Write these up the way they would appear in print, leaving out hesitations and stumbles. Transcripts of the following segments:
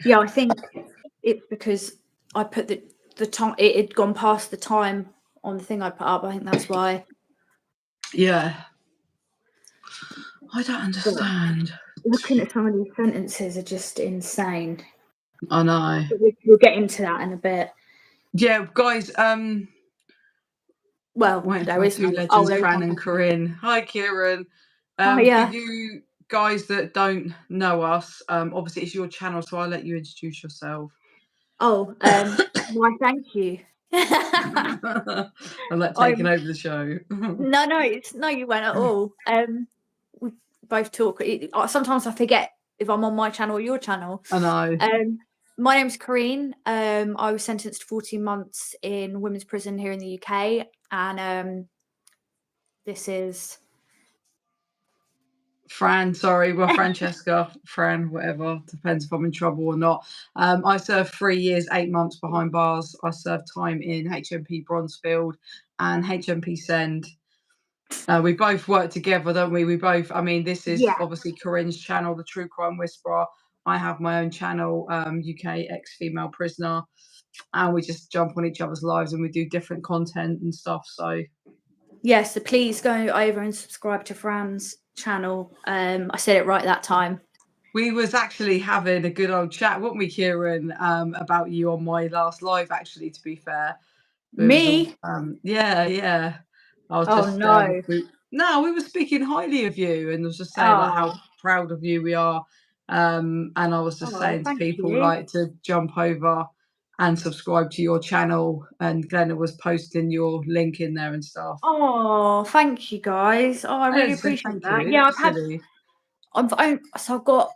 Yeah, I think it's because I put the time, it had gone past the time on the thing I put up. I think that's why. Yeah. I don't understand. Looking at some of these sentences are just insane. I know. But we'll get into that in a bit. Yeah, guys, Well, waiting for there my is two no. legends, There is Fran and one. Corinne. Hi, Kieran. Oh For yeah. you guys that don't know us, obviously it's your channel, so I'll let you introduce yourself. Oh, why? Thank you. I'm like taking over the show. No, you won't at all. We both talk. Sometimes I forget if I'm on my channel or your channel. I know. My name's Corinne. I was sentenced to 14 months in women's prison here in the UK, and this is Fran, sorry, well, Francesca, Fran, whatever, depends if I'm in trouble or not. I served 3 years, 8 months behind bars. I served time in HMP Bronzefield and HMP Send. We both work together, don't we? We both, I mean, this is obviously Corinne's channel, The True Crime Whisperer. I have my own channel, UK ex-female prisoner, and we just jump on each other's lives and we do different content and stuff. So yes, so please go over and subscribe to Fran's channel. I said it right that time. we was actually having a good old chat, weren't we, Kieran, about you on my last live, actually, to be fair. Me? Yeah. I was Oh just, no. we were speaking highly of you and was just saying like how proud of you we are. And I was just saying to people like to jump over and subscribe to your channel, and Glenna was posting your link in there and stuff. Oh, thank you guys. Oh, I really appreciate that. Yeah, I've got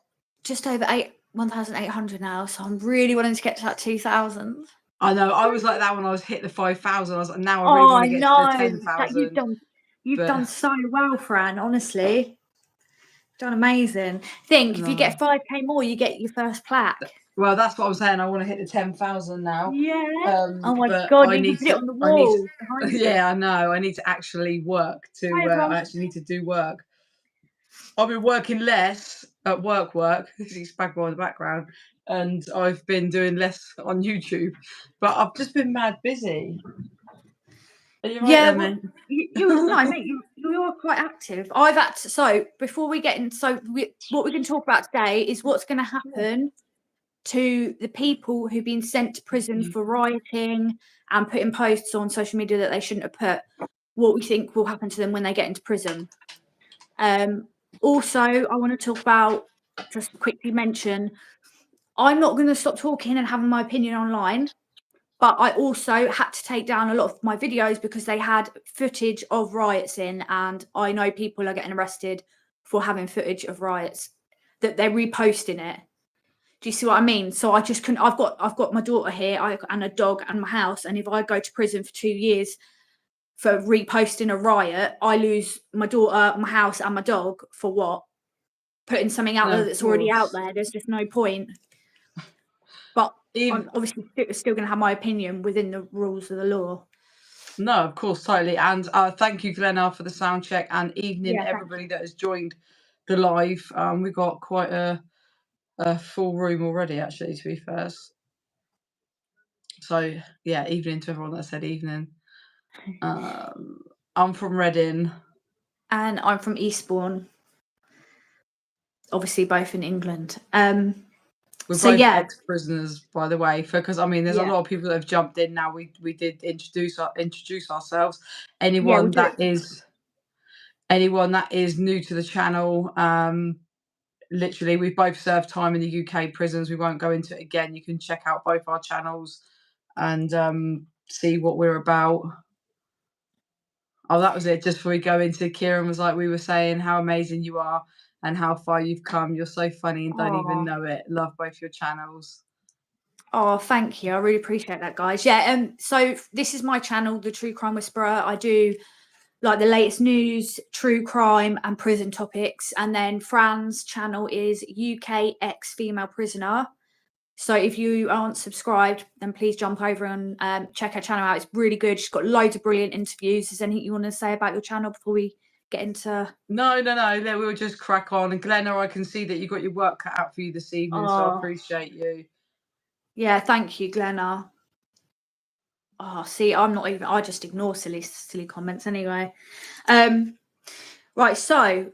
just over 1,800 now, so I'm really wanting to get to that 2,000. I know. I was like that when I was hit the 5,000. I was like, now I really want to get to the 10,000. You've done so well, Fran. Honestly, done amazing. If you get 5k more, you get your first plaque. Well, that's what I'm saying. I want to hit the 10,000 now. Yeah. Oh my God! You need to put it on the wall. Yeah, I know. I need to actually work to. I actually need to do work. I've been working less at work. This is Spagbo in the background, and I've been doing less on YouTube. But I've just been mad busy. Are you right there, mate? You're quite active. So before we get in, what we're going to talk about today is what's going to happen to the people who've been sent to prison for rioting and putting posts on social media that they shouldn't have put. What we think will happen to them when they get into prison. Also, I want to talk about, just quickly mention, I'm not going to stop talking and having my opinion online. But I also had to take down a lot of my videos because they had footage of riots in, and I know people are getting arrested for having footage of riots, that they're reposting it. Do you see what I mean? So I just couldn't. I've got my daughter here and a dog and my house, and if I go to prison for 2 years for reposting a riot, I lose my daughter, my house, and my dog for what? Putting something out there that's already out there. There's just no point. But I'm obviously still going to have my opinion within the rules of the law. No, of course, totally. And thank you, Glenna, for the sound check, and evening everybody that has joined the live. We've got quite a full room already, actually, to be fair. So yeah, evening to everyone that said evening. I'm from Reading. And I'm from Eastbourne. Obviously both in England. We're both ex-prisoners, by the way, because I mean, there's a lot of people that have jumped in now. We did introduce ourselves. Anyone that is new to the channel, literally, we've both served time in the UK prisons. We won't go into it again. You can check out both our channels and see what we're about. Oh, that was it. Just before we go into, Kieran was like, we were saying how amazing you are and how far you've come. You're so funny and don't even know it. Love both your channels. Oh, thank you. I really appreciate that, guys. Yeah. So this is my channel, The True Crime Whisperer. I do like the latest news, true crime, and prison topics. And then Fran's channel is UK ex-female prisoner. So if you aren't subscribed, then please jump over and check her channel out. It's really good. She's got loads of brilliant interviews. Is there anything you want to say about your channel before we get into? No. We'll just crack on. And Glenna, I can see that you got your work cut out for you this evening, so I appreciate you. Yeah, thank you, Glenna. Oh, see, I just ignore silly comments anyway. Right, so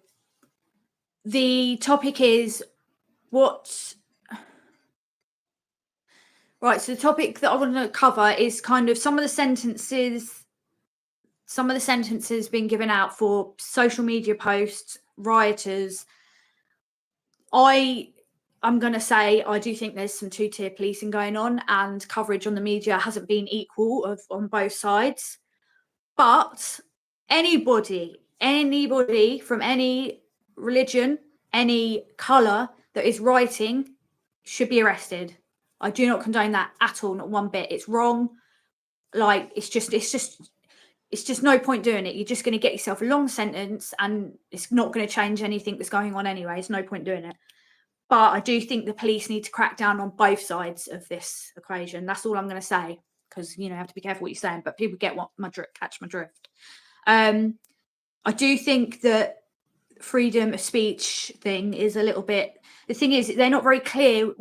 the topic is Right, so the topic that I want to cover is kind of some of the sentences being given out for social media posts, rioters. I'm going to say I do think there's some two-tier policing going on, and coverage on the media hasn't been equal on both sides. But anybody from any religion, any colour that is rioting should be arrested. I do not condone that at all, not one bit. It's wrong. Like it's just no point doing it. You're just going to get yourself a long sentence, and it's not going to change anything that's going on anyway. It's no point doing it. But I do think the police need to crack down on both sides of this equation. That's all I'm going to say, because you have to be careful what you're saying. But people catch my drift. I do think that freedom of speech thing is a little bit. The thing is, they're not very clear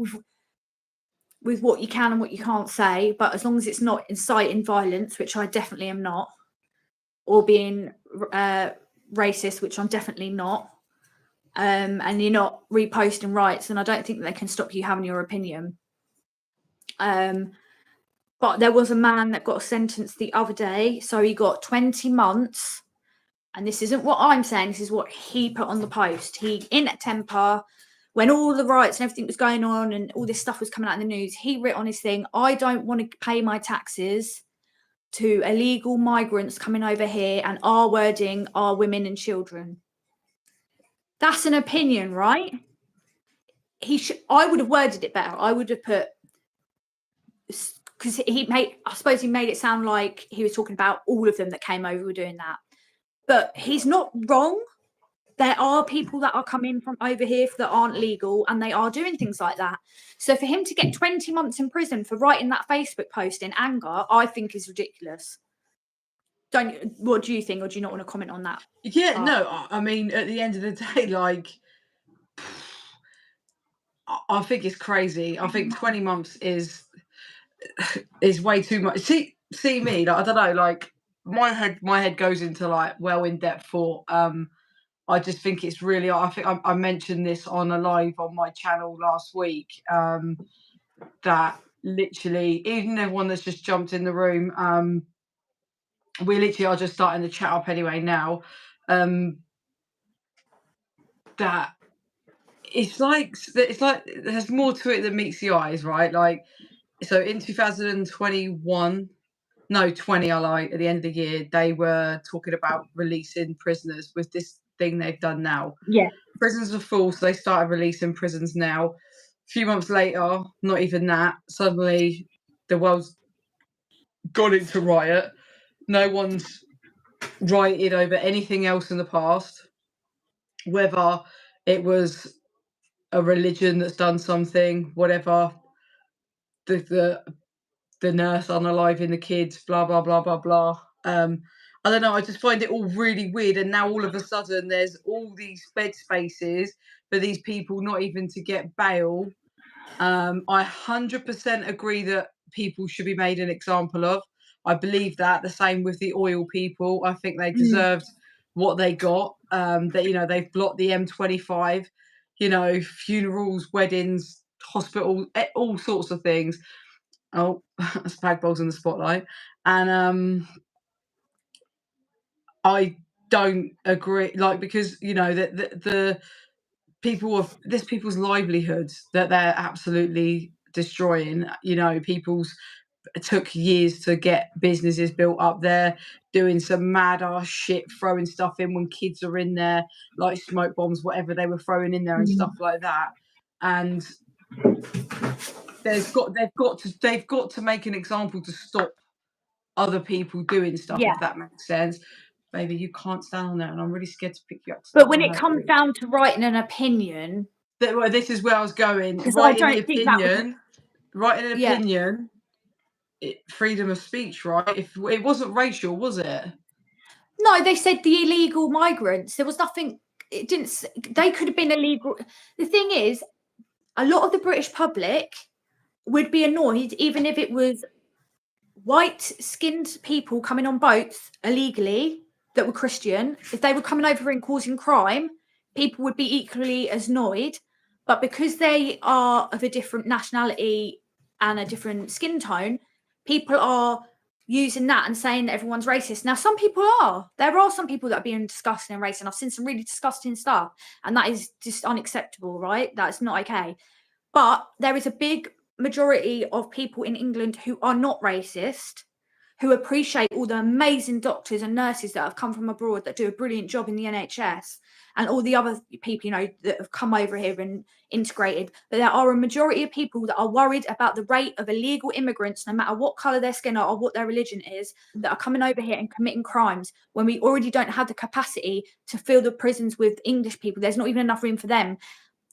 with what you can and what you can't say. But as long as it's not inciting violence, which I definitely am not, or being racist, which I'm definitely not, and you're not reposting rights, and I don't think they can stop you having your opinion. But there was a man that got sentenced the other day, so he got 20 months, and this isn't what I'm saying, this is what he put on the post. He, in a temper, when all the riots and everything was going on and all this stuff was coming out in the news, he wrote on his thing, I don't want to pay my taxes to illegal migrants coming over here, and our wording are women and children. That's an opinion, right? I would have worded it better. I would have put, because I suppose he made it sound like he was talking about all of them that came over were doing that. But he's not wrong. There are people that are coming from over here that aren't legal, and they are doing things like that. So for him to get 20 months in prison for writing that Facebook post in anger, I think is ridiculous. What do you think, or do you not want to comment on that? Yeah, no, I mean, at the end of the day, like, I think it's crazy. I think 20 months is way too much. See me, like, I don't know, like my head goes into like well in-depth thought. I just think it's really, I think I mentioned this on a live on my channel last week, that literally, even everyone that's just jumped in the room, we literally are just starting the chat up anyway now, that it's like there's more to it than meets the eyes, right? Like, so in 2021, no, 20, I lied, at the end of the year, they were talking about releasing prisoners with this thing they've done now. Yeah. Prisons are full, so they started releasing prisons now. A few months later, not even that, suddenly the world's gone into riot. No one's rioted over anything else in the past, whether it was a religion that's done something, whatever, the nurse unaliving the kids, blah blah blah blah blah. I don't know. I just find it all really weird. And now all of a sudden, there's all these bed spaces for these people not even to get bail. I 100% agree that people should be made an example of. I believe that. The same with the oil people. I think they deserved what they got. That they've blocked the M25. Funerals, weddings, hospitals, all sorts of things. Oh, spag balls in the spotlight. And I don't agree, like, because the people of this people's livelihoods that they're absolutely destroying. People's took years to get businesses built up there, doing some mad ass shit, throwing stuff in when kids are in there, like smoke bombs, whatever they were throwing in there and stuff like that. And they've got to make an example to stop other people doing stuff, Yeah. if that makes sense. Baby, you can't stand on there, and I'm really scared to pick you up. But when it comes down to writing an opinion, this is where I was going. writing an opinion, freedom of speech, right? If it wasn't racial, was it? No, they said the illegal migrants. There was nothing. It didn't. They could have been illegal. The thing is, a lot of the British public would be annoyed even if it was white-skinned people coming on boats illegally that were Christian. If they were coming over and causing crime, people would be equally as annoyed. But because they are of a different nationality and a different skin tone, people are using that and saying that everyone's racist. Now, some people are. There are some people that are being disgusting and racist. And I've seen some really disgusting stuff, and that is just unacceptable, right? That's not okay. But there is a big majority of people in England who are not racist, who appreciate all the amazing doctors and nurses that have come from abroad that do a brilliant job in the NHS, and all the other people, you know, that have come over here and integrated. But there are a majority of people that are worried about the rate of illegal immigrants, no matter what colour their skin are or what their religion is, that are coming over here and committing crimes when we already don't have the capacity to fill the prisons with English people. There's not even enough room for them.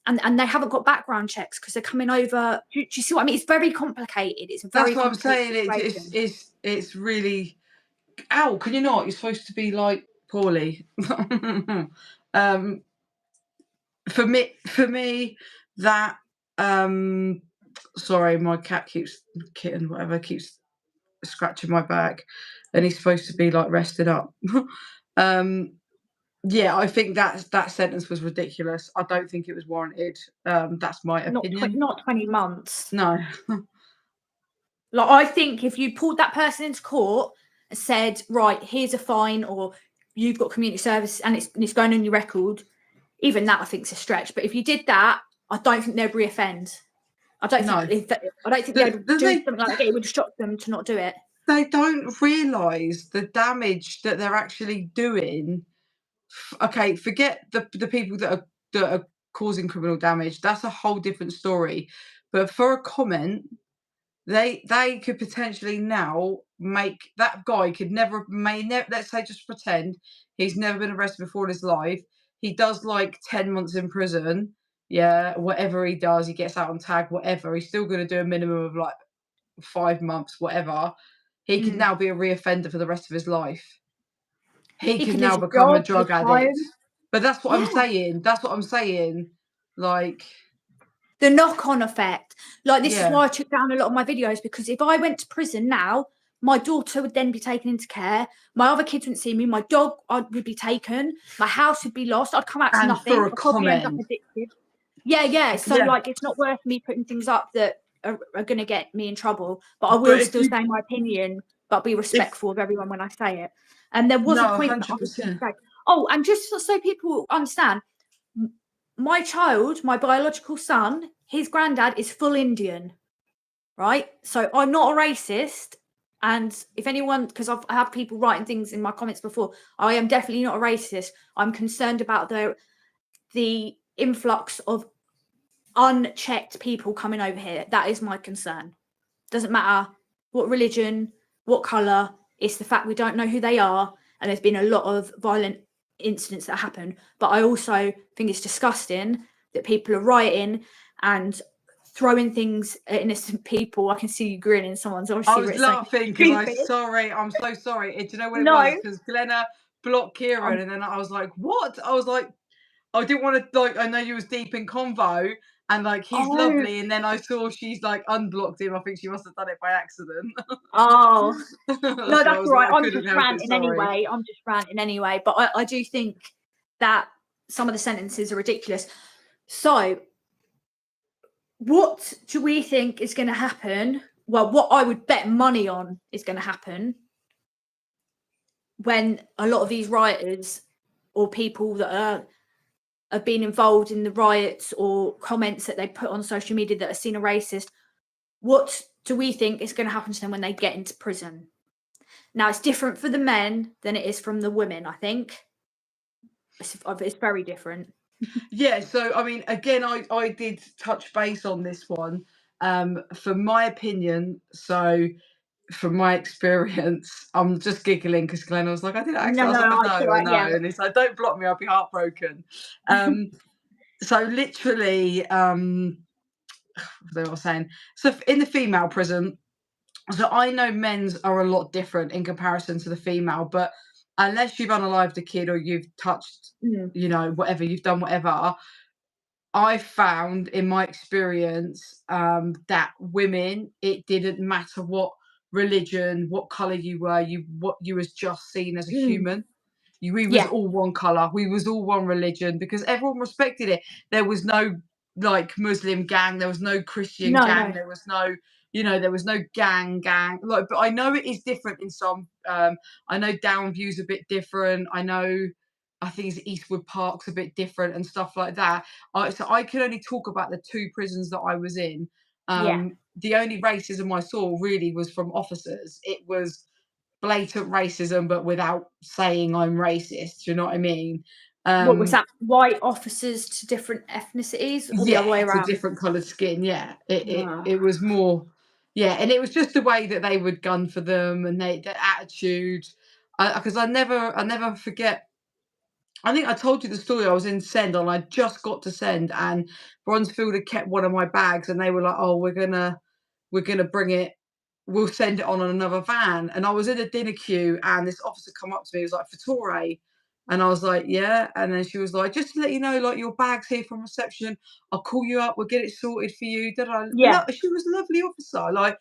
And they haven't got background checks because they're coming over. Do you see what I mean? It's very complicated. It's a very That's what I'm saying. complicated situation. It's really. Ow! Can you not? You're supposed to be like poorly. For me, that sorry, my kitten, whatever, keeps scratching my back, and he's supposed to be like rested up. Yeah, I think that sentence was ridiculous. I don't think it was warranted. That's my opinion. Not 20 months. No. Like, I think if you pulled that person into court and said, right, here's a fine, or you've got community service and it's going on your record, even that I think is a stretch. But if you did that, I don't think they'd reoffend. I don't No. think they'd do They something like that. It would shock them to not do it. they don't realise the damage that they're actually doing. Okay, forget the people that are causing criminal damage. That's a whole different story. But for a comment, they could potentially now make that guy could let's say, just pretend he's never been arrested before in his life. He does like 10 months in prison. Yeah, whatever he does, he gets out on tag, whatever. He's still going to do a minimum of like 5 months, whatever. He could now be a reoffender for the rest of his life. He He can could now lose his become a job, his drug addict. home. But that's what I'm Yeah. saying. That's what I'm saying. Like, The knock-on effect. Like, this is yeah. why I took down a lot of my videos, because if I went to prison now, my daughter would then be taken into care. My other kids wouldn't see me. My dog would be taken. My house would be lost. I'd come out to And nothing. for a I'd probably end up comment. addicted. Yeah. So, Yeah. like, it's not worth me putting things up that are going to get me in trouble. But I will But if still you say my opinion, but be if respectful of everyone when I say it. And there was a no, point that I was going to 100%. say. Oh, and just so people understand, my child, my biological son, his granddad is full Indian, right? So I'm not a racist. And if anyone, because I've had people writing things in my comments before, I am definitely not a racist. I'm concerned about the influx of unchecked people coming over here. That is my concern. Doesn't matter what religion, what colour, it's the fact we don't know who they are. And there's been a lot of violent incidents that happen. But I also think it's disgusting that people are rioting and throwing things at innocent people. I can see you grinning. Someone's I obviously was written something laughing because stupid. I'm so sorry. Do you know what it was? No. Because Glenna blocked Kieran, Um, and then I was like, "What?" I was like, I didn't want to, like, I know you was deep in convo, and like he's oh, lovely, and then I saw she's like unblocked him. I think she must have done it by accident. oh. No, That's why I that's was all right. like, I I'm couldn't just help it. ranting Sorry. anyway. But I do think that some of the sentences are ridiculous. So, what do we think is going to happen? Well, what I would bet money on is going to happen when a lot of these rioters or people that are being involved in the riots or comments that they put on social media that are seen as racist, what do we think is going to happen to them when they get into prison? Now, it's different for the men than it is from the women, I think. It's very different. Yeah, so I mean, again, I did touch base on this one. For my opinion, so from my experience, I'm just giggling because Glenn was like, I did it No, accident. I was like, it's all I right. Yeah. know. And he's like, don't block me, I'll be heartbroken. So literally, they were saying, so in the female prison, so I know men's are a lot different in comparison to the female, but unless you've unalived a kid or you've touched, Mm. whatever, you've done whatever, I found in my experience that women, it didn't matter what religion, what color you were, you was just seen as a Mm. human. We was Yeah. all one color, we was all one religion because everyone respected it. There was no like Muslim gang, there was no Christian No, gang, no. there was no, there was no gang. Like, but I know it is different in some. I know Downview's a bit different. I think it's Eastwood Park's a bit different and stuff like that. So I can only talk about the two prisons that I was in. Yeah. The only racism I saw really was from officers. It was blatant racism, but without saying I'm racist. Do you know what I mean? What was Um, that? White officers to different ethnicities or the other way yeah, to around? different coloured skin. Yeah, Ah. it was more. Yeah, and it was just the way that they would gun for them and their attitude. Because I never forget. I think I told you the story. I was in Send and I just got to Send, and Bronzefield had kept one of my bags, and they were like, "Oh, we're gonna bring it. We'll send it on another van." And I was in a dinner queue, and this officer come up to me. He was like, "Fattore," and I was like, "Yeah." And then she was like, "Just to let you know, like your bag's here from reception. I'll call you up. We'll get it sorted for you." Yeah. She was a lovely officer. Like,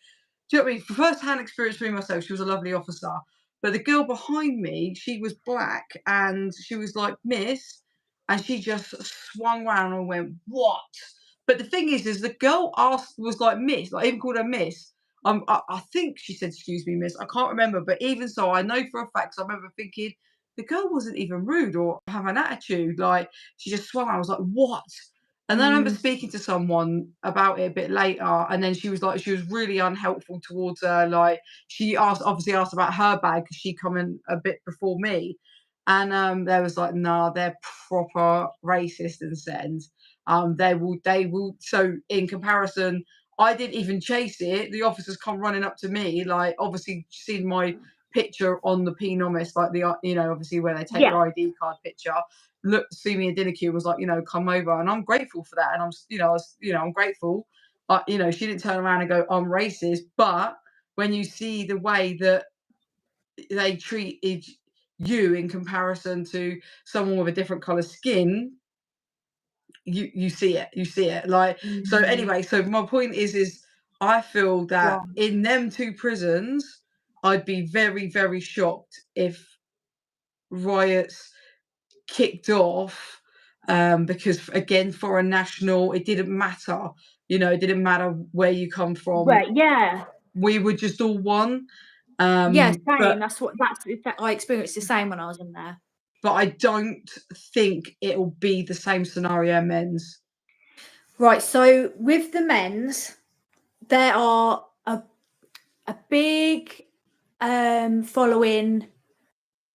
do you know what I mean? First hand experience for me myself, she was a lovely officer. But the girl behind me, she was black, and she was like, "Miss," and she just swung round and went, "What?" But the thing is the girl asked was like Miss, like even called her Miss. I think she said, "Excuse me, Miss." I can't remember, but even so, I know for a fact. 'Cause I remember thinking the girl wasn't even rude or have an attitude. Like she just swung. I was like, "What?" And then I remember Mm. speaking to someone about it a bit later, and then she was like, she was really unhelpful towards her. Like she obviously asked about her bag because she come in a bit before me, and there was like, "Nah, they're proper racist and sends." They will. So in comparison, I didn't even chase it. The officers come running up to me, like obviously seen my picture on the P-Nomis, like obviously where they take Yeah. your ID card picture. Look, see me in dinner queue, was like, come over, and I'm grateful for that, and I'm grateful. But she didn't turn around and go, "I'm racist." But when you see the way that they treated you in comparison to someone with a different color skin, you see it. You see it. Like, so Mhm. anyway, so my point is I feel that Right. in them two prisons, I'd be very, very shocked if riots kicked off, because again, foreign national, it didn't matter. It didn't matter where you come from. Right, yeah. We were just all one. Yeah, same. But That's I experienced the same when I was in there. I don't think it'll be the same scenario men's. Right, so with the men's, there are a big following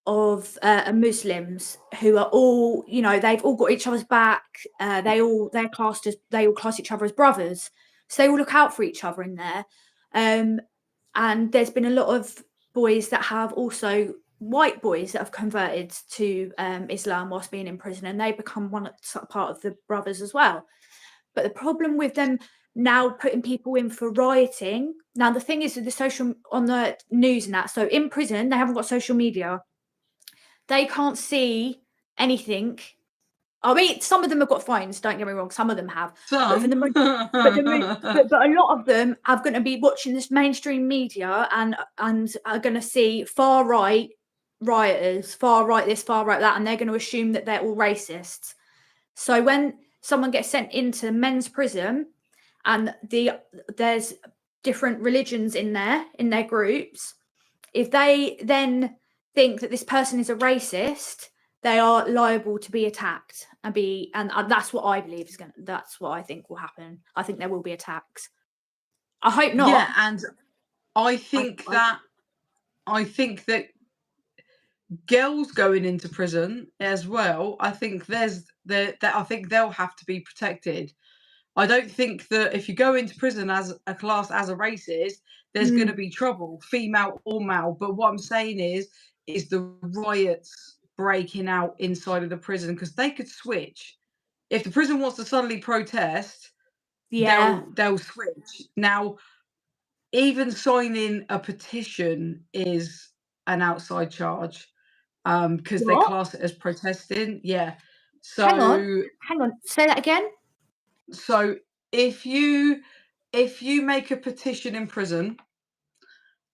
of Muslims who are all, they've all got each other's back. They all class each other as brothers, so they all look out for each other in there. And there's been a lot of boys that have also white boys that have converted to Islam whilst being in prison, and they become part of the brothers as well. But the problem with them now putting people in for rioting. Now the thing is with the social on the news and that. So in prison they haven't got social media. They can't see anything. I mean, some of them have got phones. Don't get me wrong. Some of them have, but for Some. the but a lot of them are going to be watching this mainstream media and are going to see far right rioters, far right this, far right that, and they're going to assume that they're all racists. So when someone gets sent into men's prison and there's different religions in their groups, if they then think that this person is a racist, they are liable to be attacked and that's what I believe that's what I think will happen. I think there will be attacks. I hope Yeah, not. and I I, think I that I think that girls going into prison as well, I think I think they'll have to be protected. I don't think that if you go into prison as a class as a racist, there's going to mm, be trouble, female or male. But what I'm saying is the riots breaking out inside of the prison because they could switch. If the prison wants to suddenly protest, yeah. they'll switch. Now, even signing a petition is an outside charge, because they What? class it as protesting. Yeah. Hang on. So Hang on. Say that again. So if you make a petition in prison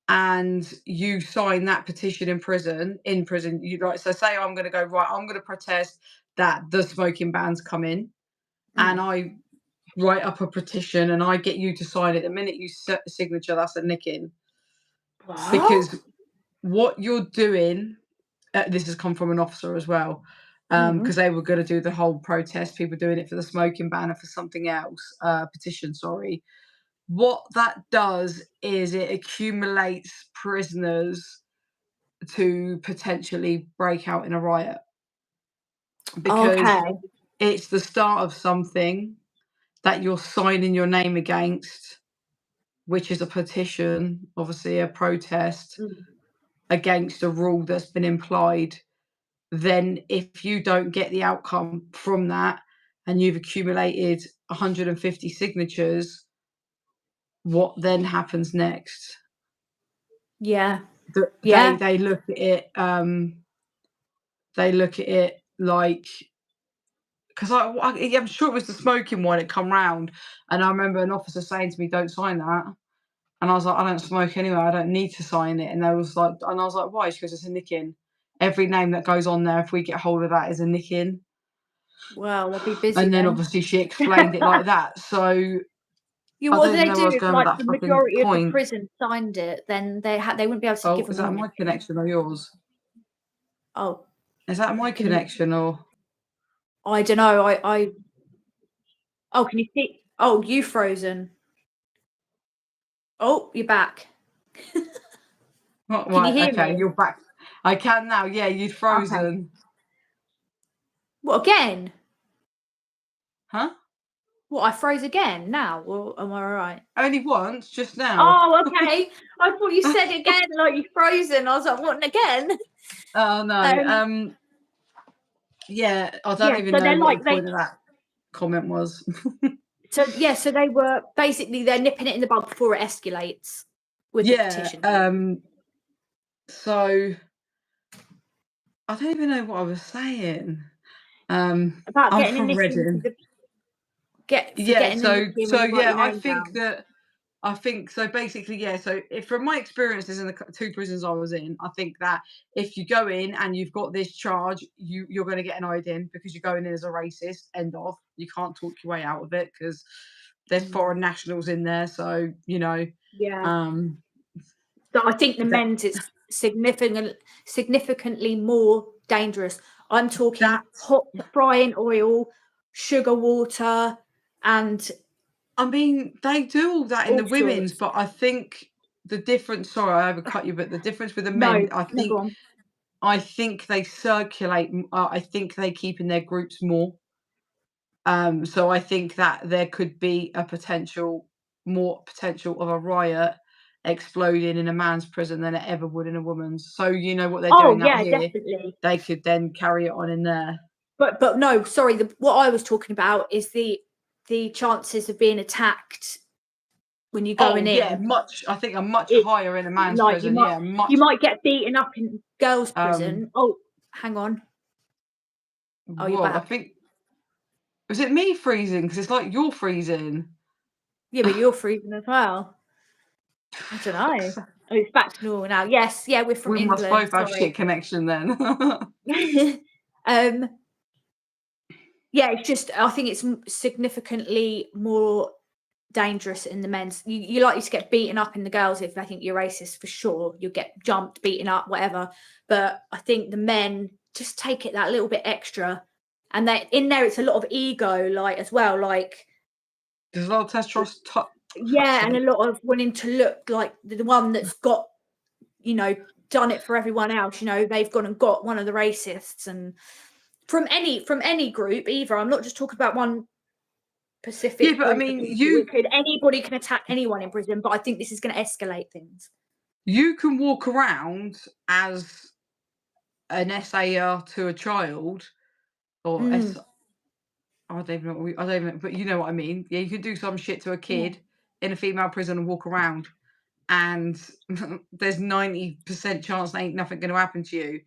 and you sign that petition in prison, you like, so say I'm going to go, right, I'm going to protest that the smoking bans come in, and I write up a petition and I get you to sign it. The minute you set the signature, that's a nicking, What? because what you're doing, this has come from an officer as well, because they were going to do the whole protest, people doing it for the smoking ban and for something else, petition, sorry. What that does is it accumulates prisoners to potentially break out in a riot, because Okay. it's the start of something that you're signing your name against, which is a petition, obviously a protest against a rule that's been implied. Then if you don't get the outcome from that and you've accumulated 150 signatures, what then happens next? Yeah. They Yeah. they look at it like, because I'm sure it was the smoking one. It come round, and I remember an officer saying to me, "Don't sign that." And I was like, "I don't smoke anyway. I don't need to sign it." And they was like, and I was like, "Why?" She goes, "It's a nicking. Every name that goes on there, if we get hold of that, is a nicking." Well, they'll be busy And then then. obviously she explained it like that. So Yeah, I what do don't they know where I do was if, going with like, that the fucking majority of the point. prison signed it, then they wouldn't be able to give Oh, them is a that warning. my connection or yours? Oh, Is that my can you connection or? I don't know, I oh, can you see? Oh, you frozen. Oh, you're back. Oh, Can you right, hear okay, me? you're back. I can now. Yeah, you'd Okay. frozen. What, again? Huh? What, I froze again now, or am I all right? Only once, just now. Oh, okay. I thought you said again, like you frozen. I was like, "What, again?" Oh no. Um, Yeah, I don't yeah, even so know they're what like the they point of that comment was. so they were basically they're nipping it in the bud before it escalates with the Yeah, petition. so I don't even know what I was saying. About I'm getting a from nicking for Reading. the Yeah, getting a nicking when you write yeah, your name down. I think so basically, yeah, so if from my experiences in the two prisons I was in, I think that if you go in and you've got this charge, you're going to get an IDIN because you're going in as a racist, end of. You can't talk your way out of it because there's foreign nationals in there, so, Yeah. um, So I think the that men's is significantly more dangerous. I'm talking that's hot frying oil, sugar water, and I mean, they do all that in the all women's, sorts. but I think the difference, sorry, I overcut you, but the difference with the men, No, no, go on. I think they circulate. I think they keep in their groups more. So I think that there could be more potential of a riot exploding in a man's prison than it ever would in a woman's. So you know what they're Oh, doing out yeah, here, definitely. they could then carry it on in there. But no, sorry, what I was talking about is the chances of being attacked when you're Oh going yeah, in. I think a much It higher in a man's like prison. Yeah, you much. might get beaten up in girls' Um, prison. Oh, hang on. Oh, you're Whoa, I back. think was it me freezing? Because it's like you're freezing. Yeah, but you're freezing as well. I don't know. Fuck's sake. Oh, it's back to normal now. Yes, yeah, we're from We must England. both have Sorry. shit connection then. um, yeah, it's just I think it's significantly more dangerous in the men's. You're likely to get beaten up in the girls if they think you're racist for sure. You'll get jumped, beaten up, whatever. But I think the men just take it that little bit extra, and they in there it's a lot of ego, like as well, like There's a lot of testosterone. Fuck's yeah, and a sake. lot of wanting to look like the one that's got you know done it for everyone else. They've gone and got one of the racists, and from any group either. I'm not just talking about one Yeah, specific but I group of mean, people. It could anybody can attack anyone in prison, but I think this is going to escalate things. you can walk around as an SAR to a child, or Mm, I don't even know I don't even, but you know what I mean. Yeah, you could do some shit to a yeah. kid in a female prison and walk around, and there's 90% chance there ain't nothing going to happen to you.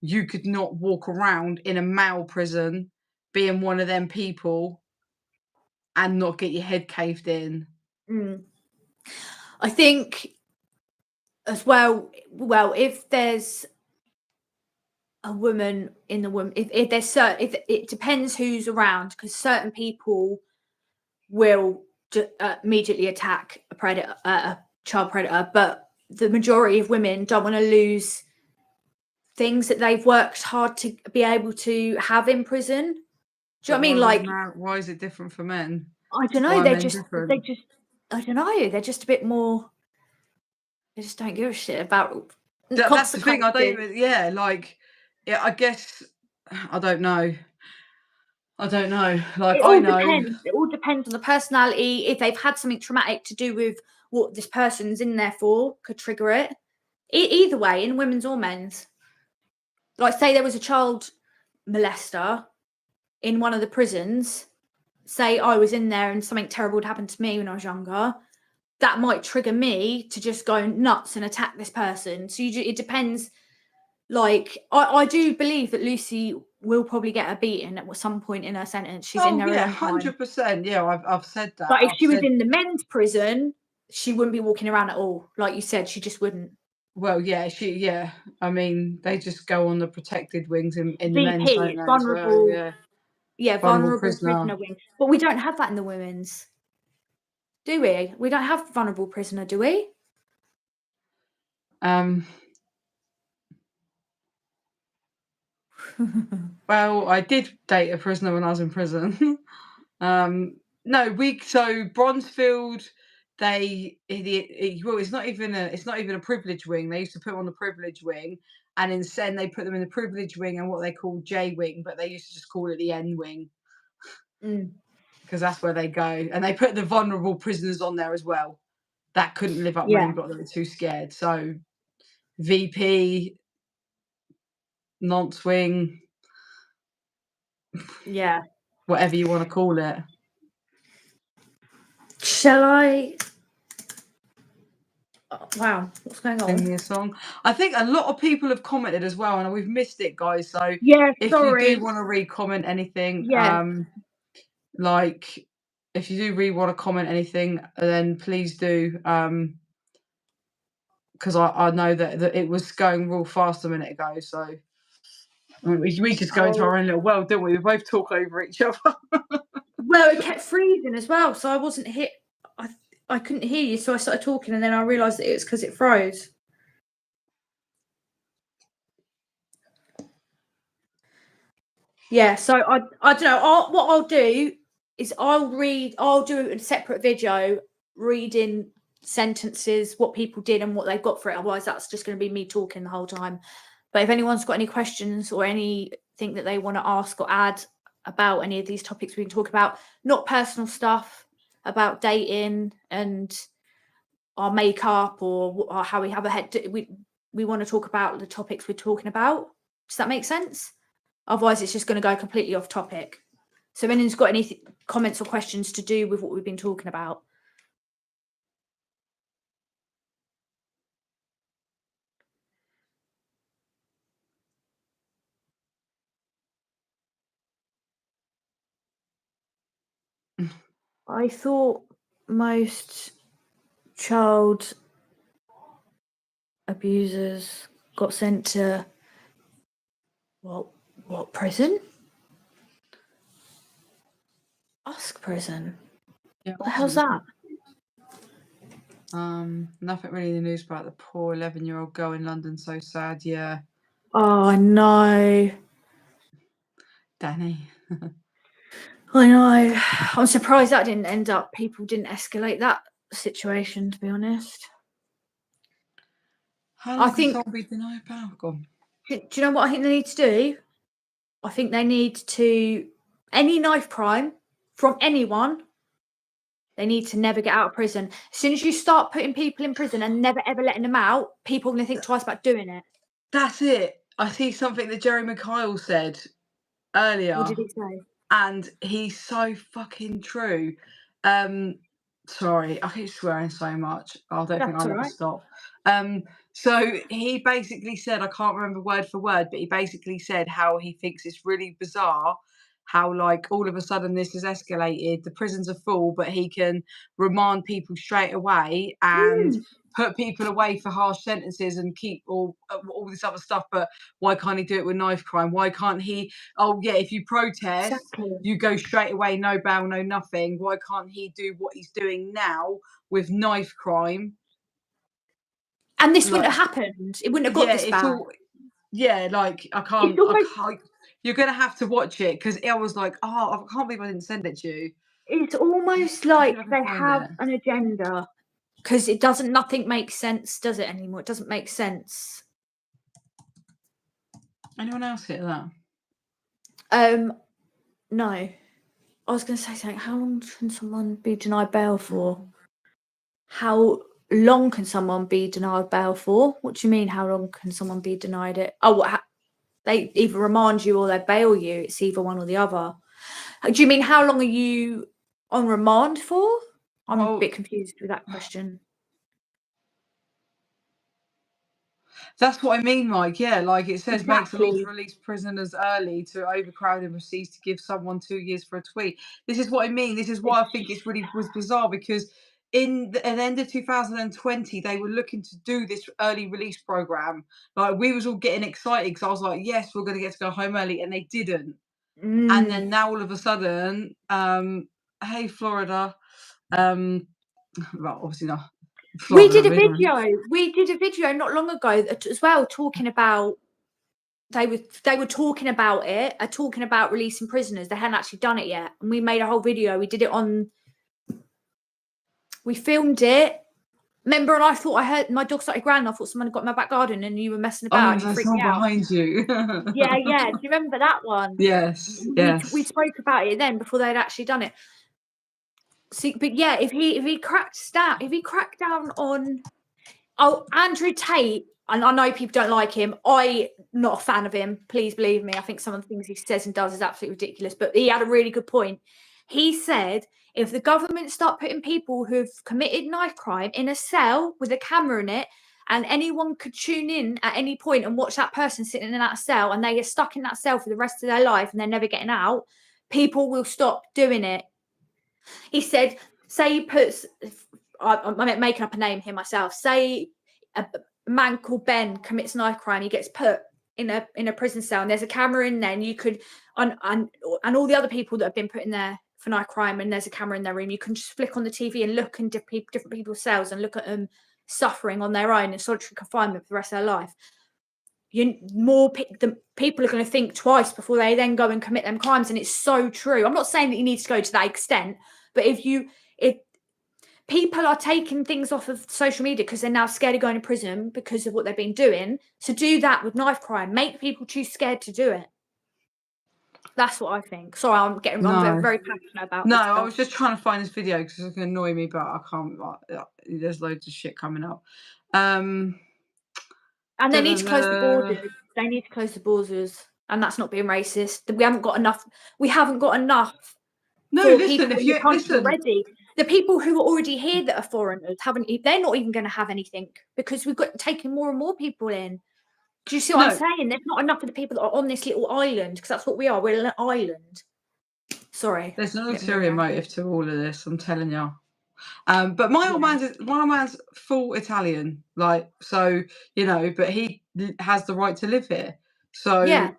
You could not walk around in a male prison being one of them people and not get your head caved in. I think as well, if there's a woman in the woman, if there's certain, if it depends who's around, because certain people will immediately attack a predator, a child predator, but the majority of women don't want to lose things that they've worked hard to be able to have in prison. Do you know what I mean? Like, why is it different for men? I don't know. Why are They men just, different? I don't know. They're just a bit more. They just don't give a shit about That's the thing. I don't consequences. even. Yeah, like, yeah. I guess I don't know. I don't know. Like, It I all know. depends. It all depends on the personality. If they've had something traumatic to do with what this person's in there for, could trigger it. Either way, in women's or men's. Like, say there was a child molester in one of the prisons. Say I was in there and something terrible had happened to me when I was younger. That might trigger me to just go nuts and attack this person. So it depends. Like, I do believe that Lucy will probably get a beating at some point in her sentence. She's in Oh there a yeah, long time. 100%. Yeah, I've said that. But if I've she was said, in the men's prison, she wouldn't be walking around at all. Like you said, she just wouldn't. well, yeah, yeah. I mean, they just go on the protected wings in the men's, VP, don't it's they, as well? vulnerable. Yeah, Yeah, vulnerable vulnerable prisoner. prisoner wing. But we don't have that in the women's, do we? We don't have vulnerable prisoner, do we? Well, I did date a prisoner when I was in prison. No, so Bronzefield, well, it's not even a privilege wing. They used to put them on the privilege wing, and in Sen they put them in the privilege wing and what they call J wing, but they used to just call it the N wing because that's where they go. And they put the vulnerable prisoners on there as well that couldn't live up Yeah. main block, they were too scared. So VP, nonce wing, Yeah. whatever you want to call it. Shall I? Oh, wow, what's going Sing on? me a song. I think a lot of people have commented as well, and we've missed it, guys. So Yeah, if you do sorry. want to re-comment anything, Yeah. like if you do want to comment anything, then please do, because I know that it was going real fast a minute ago. So I mean, we just go into our own little world, don't we? We both talk over each other. Well, it kept freezing as well, so I wasn't hit. I couldn't hear you, so I started talking, and then I realised that it was because it froze. Yeah, so I don't know. What I'll do is I'll do a separate video reading sentences, what people did and what they got for it. Otherwise, that's just going to be me talking the whole time. But if anyone's got any questions or anything that they want to ask or add about any of these topics we can talk about, not personal stuff, about dating and our makeup or how we have a head, we want to talk about the topics we're talking about. Does that make sense? Otherwise, it's just going to go completely off topic. So if anyone's got any comments or questions to do with what we've been talking about. I thought most child abusers got sent to what prison? Usk prison. Yeah, What the hell's that? Nothing really in the news about the poor 11-year-old girl in London. So sad. Yeah, Oh no. Danny. I know. I'm surprised that didn't end up. People didn't escalate that situation, to be honest. How long I can think. someone be denied power? Gone. Do you know what I think they need to do? I think they need to, any knife crime from anyone, they need to never get out of prison. As soon as you start putting people in prison and never ever letting them out, people are going to think twice about doing it. That's it. I see something that Jerry McKyle said earlier, What did he say? and he's so fucking true. Sorry, I keep swearing so much. I don't think That's I'll all ever right. stop. So he basically said, I can't remember word for word, but he basically said how he thinks it's really bizarre how like all of a sudden this has escalated. The prisons are full, but he can remand people straight away and Mm, put people away for harsh sentences and keep all this other stuff. But why can't he do it with knife crime? Why can't he? Oh yeah, if you protest, exactly. you go straight away, no bail, no nothing. Why can't he do what he's doing now with knife crime? And this wouldn't Like, have happened. It wouldn't have got yeah, this it's bad. all yeah, like It's almost I can't. You're gonna have to watch it because I was like, oh, I can't believe I didn't send it to you. it's almost Let me see like if I can they find have it. an agenda because nothing makes sense, does it anymore? It doesn't make sense. Anyone else hit that? No. I was going to say something. How long can someone be denied bail for? How long can someone be denied bail for? What do you mean? How long can someone be denied it? Oh, they either remand you or they bail you. It's either one or the other. Do you mean how long are you on remand for? I'm a Well, bit confused with that question. that's what I mean, Mike. Yeah, like it says, makes the law to Exactly. release prisoners early to overcrowded proceeds to give someone 2 years for a tweet. This is what I mean. This is why I think it's really was bizarre because at the end of 2020, they were looking to do this early release program. Like we was all getting excited because I was like, yes, we're going to get to go home early, and they didn't. And Mm. then now all of a sudden, hey Florida, um, well obviously not We Florida. did a We don't. video. We did a video not long ago as well, talking about they were talking about it, talking about releasing prisoners. They hadn't actually done it yet, and we made a whole video. We did it on. We filmed it. Remember, and I thought I heard my dog started growling. I thought someone had got in my back garden, and you were messing about, Oh, and you there's freaked me someone out. behind you. Yeah, yeah. Do you remember that one? Yes, We yes. spoke about it then before they'd actually done it. See, but yeah, if he cracked down on Andrew Tate, and I know people don't like him. I'm not a fan of him. Please believe me. I think some of the things he says and does is absolutely ridiculous. But he had a really good point. He said if the government start putting people who've committed knife crime in a cell with a camera in it, and anyone could tune in at any point and watch that person sitting in that cell, and they get stuck in that cell for the rest of their life and they're never getting out, people will stop doing it. He said, say he puts, I'm making up a name here myself. Say a man called Ben commits a knife crime, he gets put in a prison cell, and there's a camera in there, and you could, and all the other people that have been put in there for knife crime, and there's a camera in their room, you can just flick on the TV and look in different people's cells and look at them suffering on their own in solitary confinement for the rest of their life. The people are going to think twice before they then go and commit them crimes, and it's so true. I'm not saying that you need to go to that extent, but if people are taking things off of social media because they're now scared of going to prison because of what they've been doing, to do that with knife crime, make people too scared to do it. That's what I think. Sorry, I'm very, No, very passionate about no. this I stuff. was just trying to find this video because it's gonna annoy me, but I can't. There's loads of shit coming up. Um, And they da, da, need to close the da. borders. They need to close the borders. And that's not being racist. We haven't got enough No, for listen. people If in the you country listen, already. The people who are already here that are foreigners they're not even going to have anything because we've got taking more and more people in. Do you see what I'm no. saying? There's not enough of the people that are on this little island because that's what we are. We're an island. Sorry, There's an getting really ulterior angry. motive to all of this. I'm telling you. But Yeah. my old man's full Italian, like so, but he has the right to live here. Yeah.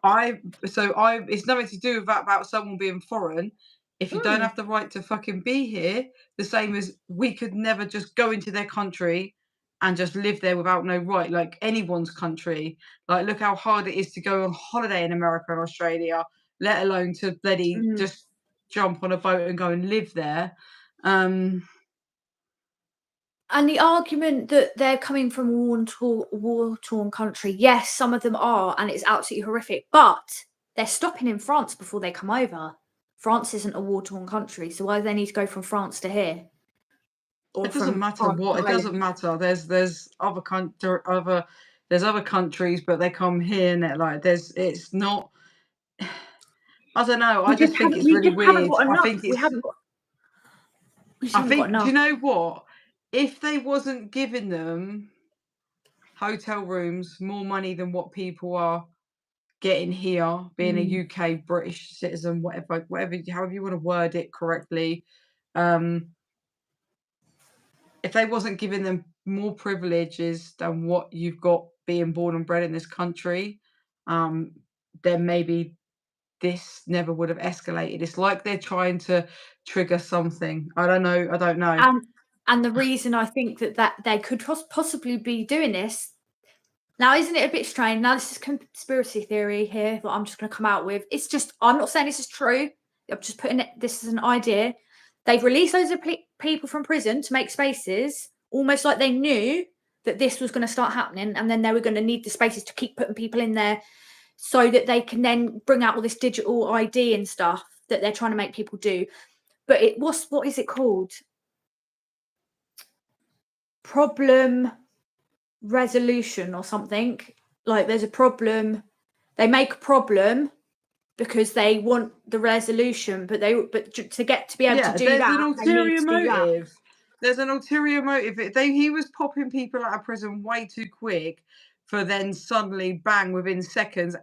It's nothing to do with that about someone being foreign. If you don't Mm. have the right to fucking be here, the same as we could never just go into their country and just live there without no right, like anyone's country. Like, look how hard it is to go on holiday in America and Australia, let alone to bloody Mm. just jump on a boat and go and live there. And the argument that they're coming from a war-torn country, yes, some of them are, and it's absolutely horrific, but they're stopping in France before they come over. France isn't a war-torn country, so why do they need to go from France to here? Or It doesn't from matter France what. to It doesn't Ireland? matter. There's other countries, but they come here and they're like it's not. I don't know. I just think it's We really just haven't weird. got I enough. think it's. We just I haven't got think. Do enough. you know what? If they wasn't giving them hotel rooms more money than what people are getting here, being a Mm. UK British citizen, whatever, however you want to word it correctly. Um, if they wasn't giving them more privileges than what you've got being born and bred in this country, um, then maybe this never would have escalated. It's like they're trying to trigger something. I don't know. I don't know. And the reason I think that they could possibly be doing this now, isn't it a bit strange? Now, this is conspiracy theory here that I'm just going to come out with. It's just, I'm not saying this is true. I'm just putting this as an idea. They've released loads of people from prison to make spaces, almost like they knew that this was going to start happening, and then they were going to need the spaces to keep putting people in there so that they can then bring out all this digital ID and stuff that they're trying to make people do. But what is it called? Problem resolution or something. Like there's a problem, they make a problem because they want the resolution, but to get to be able to Yeah, do there's an that, they need ulterior to do that. motive. There's an ulterior motive. He was popping people out of prison way too quick for then suddenly bang within seconds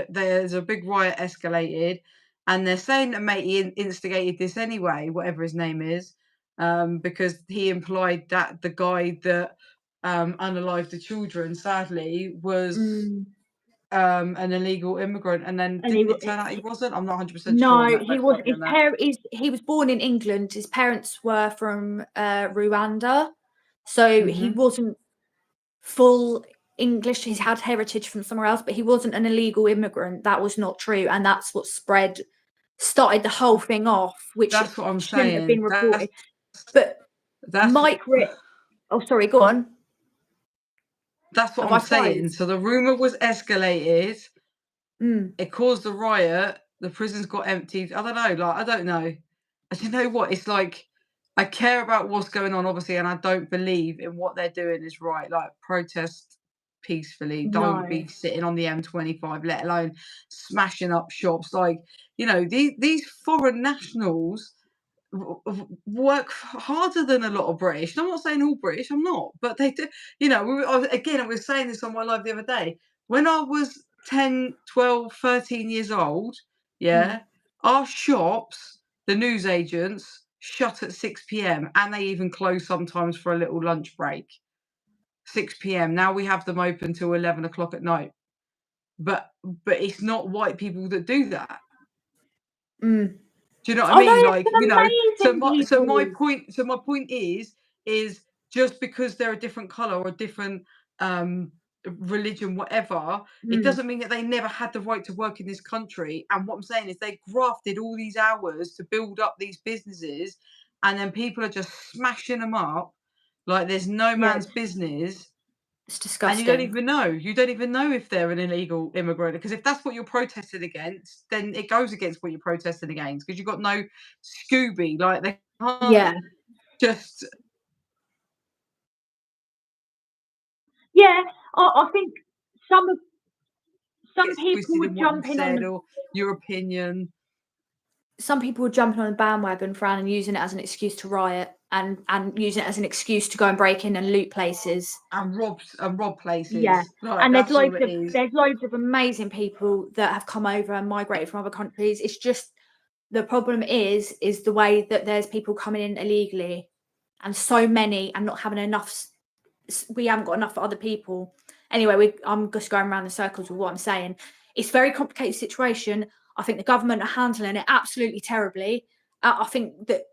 there's a big riot escalated, and they're saying that mate he instigated this anyway, whatever his name is, because he implied that the guy that unalived the children sadly was Mm. an illegal immigrant, and then And didn't it turn out he wasn't? I'm not 100% sure on no, that. he Don't was. quote me on that. He was born in England. His parents were from Rwanda, so he Mhm. wasn't full English. He's had heritage from somewhere else, but he wasn't an illegal immigrant. That was not true, and that's what started the whole thing off, which That's what I'm shouldn't have been saying. reported. But That's Mike Rick, oh sorry, go on. that's what Have I'm I saying. froze? So the rumor was escalated. Mm, It caused a riot. The prisons got emptied. I don't know. Like I don't know. And you know what? It's like I care about what's going on, obviously, and I don't believe in what they're doing is right. Like protest peacefully. Don't no. be sitting on the M25, let alone smashing up shops. Like these foreign nationals work harder than a lot of British. And I'm not saying all British, I'm not, but they do. You know, again, I was saying this on my live the other day. When I was 10, 12, 13 years old, Mm, yeah, our shops, the newsagents, shut at 6 p.m. and they even close sometimes for a little lunch break. 6 p.m. Now we have them open till 11 o'clock at night. But it's not white people that do that. mm. Do you know what I Oh no, mean? it's Like, you know, some amazing people. so my point is just because they're a different color or a different religion, whatever, it Mm, doesn't mean that they never had the right to work in this country. And what I'm saying is they grafted all these hours to build up these businesses, and then people are just smashing them up like there's no yeah, man's business. it's And you don't disgusting. even know. You don't even know if they're an illegal immigrant, because if that's what you're protesting against, then it goes against what you're protesting against, because you've got no Scooby. Like they can't Yeah, just yeah. I think some of some get people twisted were in what you've jumping on said the or your opinion some people were jumping on the bandwagon, Fran, and using it as an excuse to riot and using it as an excuse to go and break in and loot places. and rob Yeah, places. Like and that's all it is. there's loads of amazing people that have come over and migrated from other countries. It's just the problem is the way that there's people coming in illegally, and so many, and not having enough. We haven't got enough for other people. Anyway, I'm just going around in circles with what I'm saying. It's a very complicated situation. I think the government are handling it absolutely terribly. I think that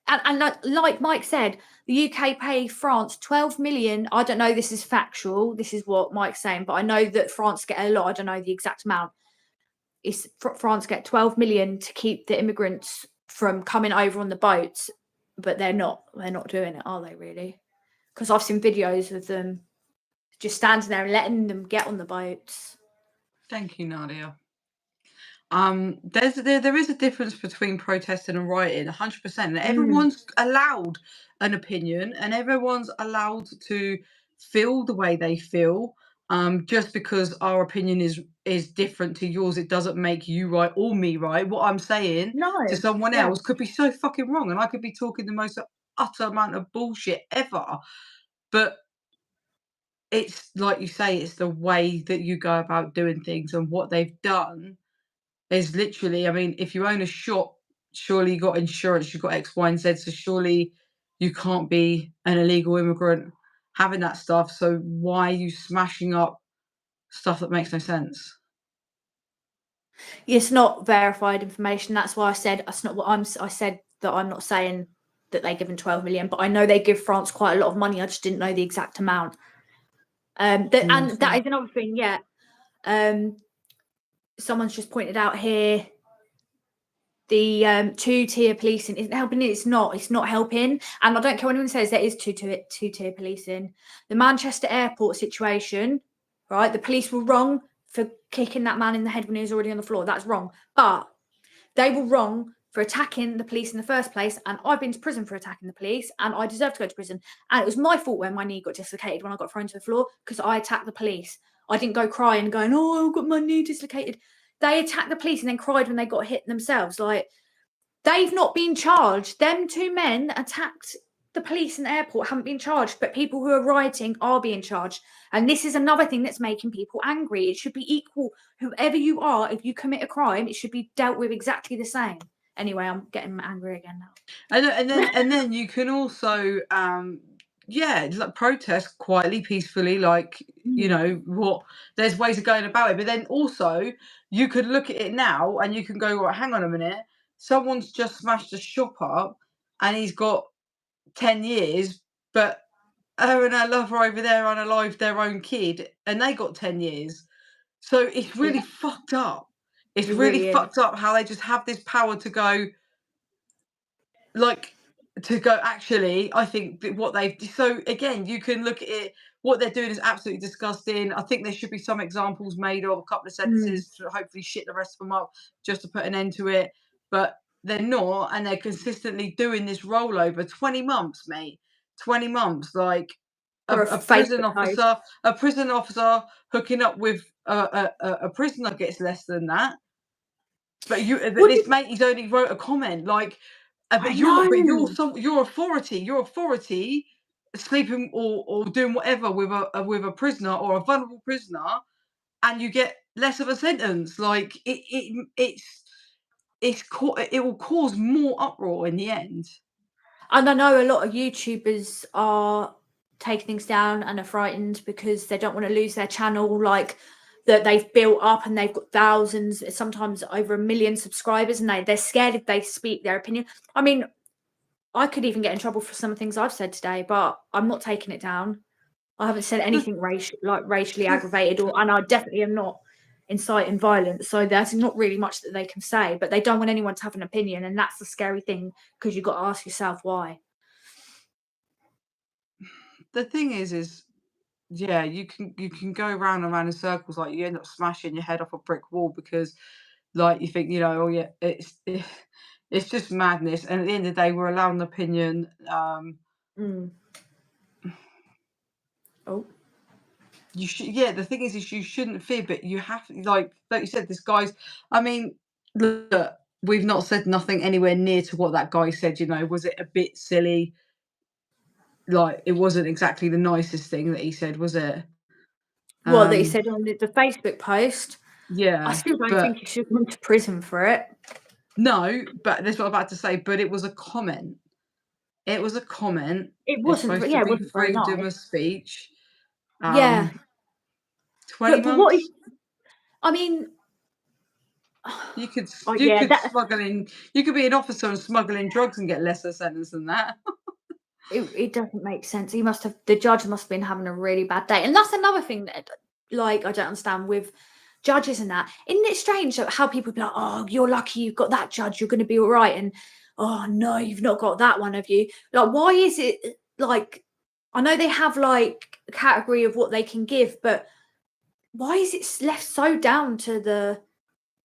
and like Mike said, the UK pay France 12 million. I don't know, this is factual. This is what Mike's saying, but I know that France get a lot. I don't know the exact amount. France get 12 million to keep the immigrants from coming over on the boats, but they're not doing it, are they really? Because I've seen videos of them just standing there and letting them get on the boats. Thank you, Nadia. There is a difference between protesting and rioting, 100%. Mm, Everyone's allowed an opinion, and everyone's allowed to feel the way they feel. Just because our opinion is different to yours, it doesn't make you right or me right. What I'm saying no, to someone yeah, else could be so fucking wrong, and I could be talking the most utter amount of bullshit ever. But it's like you say, it's the way that you go about doing things, and what they've done is literally, I mean, if you own a shop, surely you got insurance, you've got X, Y, and Z, so surely you can't be an illegal immigrant having that stuff. So why are you smashing up stuff that makes no sense? It's not verified information. That's why I said that's not what I said that I'm not saying that they give them 12 million, but I know they give France quite a lot of money. I just didn't know the exact amount. And that is another thing. Yeah. Someone's just pointed out here the two-tier policing isn't helping. It's not helping, and I don't care what anyone says. There is two-tier policing. The Manchester airport situation, right? The police were wrong for kicking that man in the head when he was already on the floor. That's wrong, but they were wrong for attacking the police in the first place, and I've been to prison for attacking the police, and I deserve to go to prison. And it was my fault when my knee got dislocated when I got thrown to the floor, because I attacked the police. I didn't go crying going, oh, I've got my knee dislocated. They attacked the police and then cried when they got hit themselves. Like, they've not been charged. Them two men attacked the police in the airport, haven't been charged, but people who are rioting are being charged. And this is another thing that's making people angry. It should be equal. Whoever you are, if you commit a crime, it should be dealt with exactly the same. Anyway, I'm getting angry again now. And then you can also like protest quietly, peacefully, like, you know, what there's ways of going about it. But then also you could look at it now and you can go, well, hang on a minute, someone's just smashed a shop up and he's got 10 years, but her and her lover over there unalived their own kid and they got 10 years. So it's really Yeah, fucked up. It's it really really is. fucked up how they just have this power to go, like, to go, actually, I think that what they've, so again, you can look at it, what they're doing is absolutely disgusting. I think there should be some examples made of a couple of sentences to hopefully shit the rest of them up just to put an end to it. But they're not, and they're consistently doing this rollover. 20 months, mate. 20 months. Like, For a a prison Facebook post. officer, a prison officer hooking up with a prisoner gets less than that. But this mate, he's only wrote a comment, like, I know. your authority sleeping or doing whatever with a prisoner or a vulnerable prisoner, and you get less of a sentence. Like, it will cause more uproar in the end. And I know a lot of YouTubers are taking things down and are frightened because they don't want to lose their channel, like that they've built up, and they've got thousands, sometimes over 1 million subscribers, and they're scared if they speak their opinion. I mean, I could even get in trouble for some of the things I've said today, but I'm not taking it down. I haven't said The, anything racially the, aggravated, and I definitely am not inciting violence. So there's not really much that they can say, but they don't want anyone to have an opinion, and that's the scary thing, because you've got to ask yourself why. the thing is, yeah, you can go round and round in circles, like you end up smashing your head off a brick wall because, like, you think, you know, oh yeah, it's just madness. And at the end of the day, we're allowed an opinion. Oh, You should, yeah. The thing is you shouldn't fear, but you have, like you said, this guy's. I mean, look, we've not said nothing anywhere near to what that guy said. You know, was it a bit silly? Like, it wasn't exactly the nicest thing that he said, was it? well, that he said on the Facebook post. I Yeah, still don't but think he should go to prison for it. no, but that's what I'm about to say. But it was a comment. It was a comment. It It's wasn't, supposed to yeah, it be wasn't very freedom nice. of speech. Yeah, 20 but what is? months. I mean, You could oh you yeah, could smuggle in. You could be an officer and smuggle in drugs and get less of a sentence than that. it doesn't make sense. The judge must have been having a really bad day, and that's another thing that, like, I don't understand with judges and that. Isn't it strange how people be like, oh, you're lucky you've got that judge, you're going to be all right, and oh no, you've not got that one, have you? Like, why is it like? I know they have like a category of what they can give, but why is it left so down to the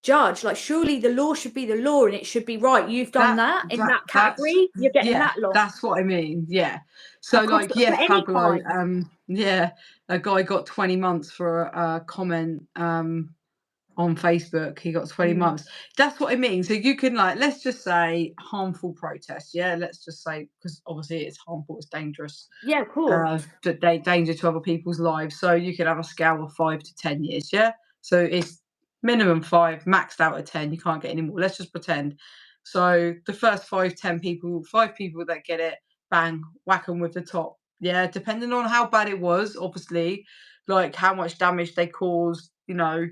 judge? Like, surely the law should be the law, and it should be right. You've done That that in that that's category, you're getting yeah, that long that's what I mean. Yeah. So, across like, for yes, any Pablo. crime. Yeah, a guy got 20 months for a comment. on Facebook. He got 20 Mm. months. That's what I mean. So you can, like, let's just say harmful protest. Yeah, let's just say, because obviously it's harmful, it's dangerous, Yeah, of course. danger to other people's lives. So you can have a scale of 5 to 10 years. Yeah, so it's minimum 5, maxed out at 10. You can't get any more. Let's just pretend. So the first 5 people that get it, bang, whack them with the top. Yeah, depending on how bad it was, obviously, like how much damage they caused, you know.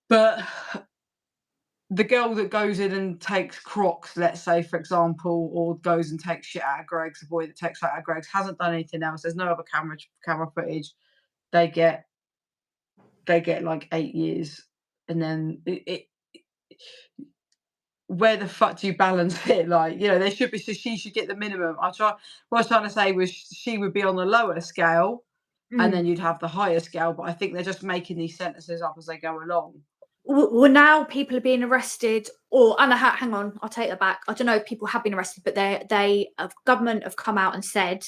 But the girl that goes in and takes Crocs, let's say, for example, or goes and takes shit out of Greg's, the boy that takes out of Greg's, hasn't done anything else. There's no other camera footage. They get like 8 years, and then where the fuck do you balance it? Like, you know, there should be, so she should get the minimum. What I was trying to say was she would be on the lower scale, and then Mm. you'd have the higher scale. But I think they're just making these sentences up as they go along. Well, now people are being arrested, or hang on, I'll take that back. I don't know if people have been arrested, but government have come out and said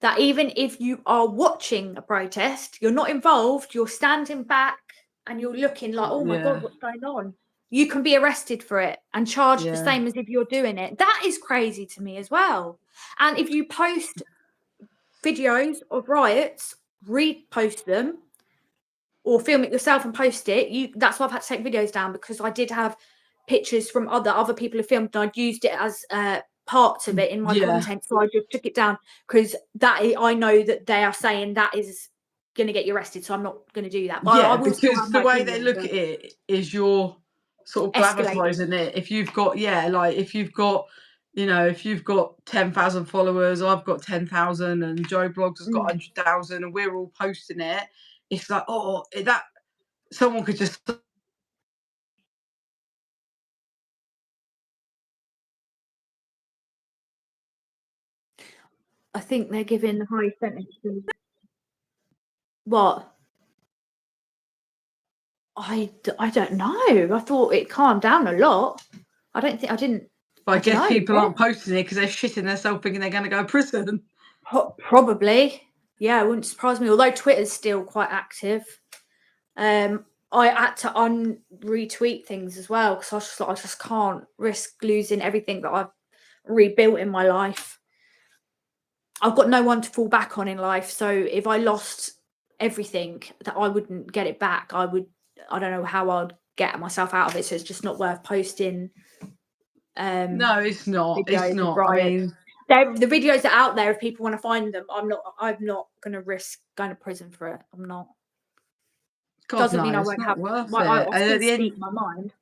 that even if you are watching a protest, you're not involved, you're standing back and you're looking like, oh my God, Yeah, what's going on? You can be arrested for it and charged the yeah, same as if you're doing it. That is crazy to me as well. And if you post videos of riots, repost them, or film it yourself and post it, that's why I've had to take videos down, because I did have pictures from other people who filmed, and I'd used it as parts of it in my yeah. content, so I just took it down, because I know that they are saying that is going to get you arrested, so I'm not going to do that. But I Yeah, will still because have the my way they opinion, look but at it is you're sort of escalating. glamorizing it. If you've got, yeah, like if you've got, you know, if you've got 10,000 followers, I've got 10,000, and Joe Blogs has got Mm. 100,000, and we're all posting it. It's like, oh, that someone could just. I think they're giving high sentences. What? I don't know. I thought it calmed down a lot. I didn't. I I don't guess know. people aren't posting it because they're shitting themselves thinking they're going to go to prison. Probably. Yeah, it wouldn't surprise me. Although Twitter's still quite active. I had to retweet things as well, because I just can't risk losing everything that I've rebuilt in my life. I've got no one to fall back on in life, so if I lost everything, that I wouldn't get it back. I don't know how I'd get myself out of it. So it's just not worth posting. No, it's not. It's Videos of not. I riots. mean, The videos are out there if people want to find them. I'm not going to risk going to prison for it. I'm not. God, Doesn't no, mean I it's won't not have. worth it. I'll And still at the speak end, my mind.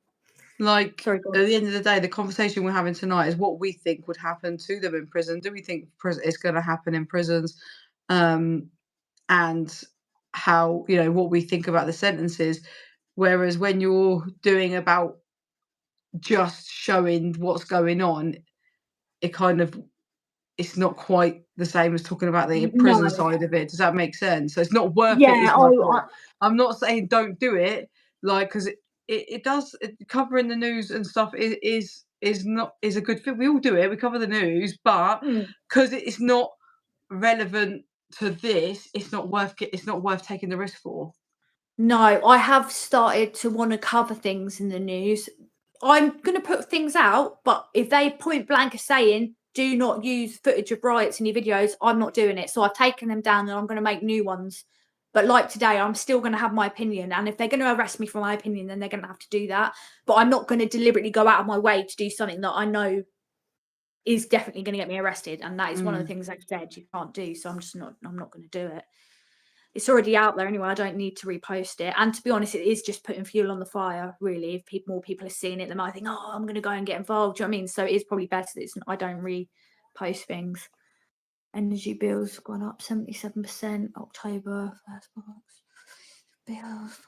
like, Sorry, go on. at the end of the day, the conversation we're having tonight is what we think would happen to them in prison. Do we think it's going to happen in prisons? And how, you know, what we think about the sentences. Whereas when you're doing about just showing what's going on, it kind of, it's not quite the same as talking about the No. prison side of it. Does that make sense? So it's not worth it, Yeah. is my point. I'm not saying don't do it, like, because it does, covering the news and stuff is a good thing. We all do it. We cover the news, but Mm. because it's not relevant to this, it's not worth taking the risk for. No, I have started to want to cover things in the news. I'm going to put things out, but if they point blank are saying do not use footage of riots in your videos, I'm not doing it. So I've taken them down and I'm going to make new ones. But like today, I'm still going to have my opinion. And if they're going to arrest me for my opinion, then they're going to have to do that. But I'm not going to deliberately go out of my way to do something that I know is definitely going to get me arrested. And that is one of the things they've said you can't do. So I'm not going to do it. It's already out there anyway. I don't need to repost it. And to be honest, it is just putting fuel on the fire, really. If more people are seeing it, they might think, oh, I'm going to go and get involved. Do you know what I mean? So it is probably better that I don't repost things. Energy bills have gone up 77%. October, first box. Bills.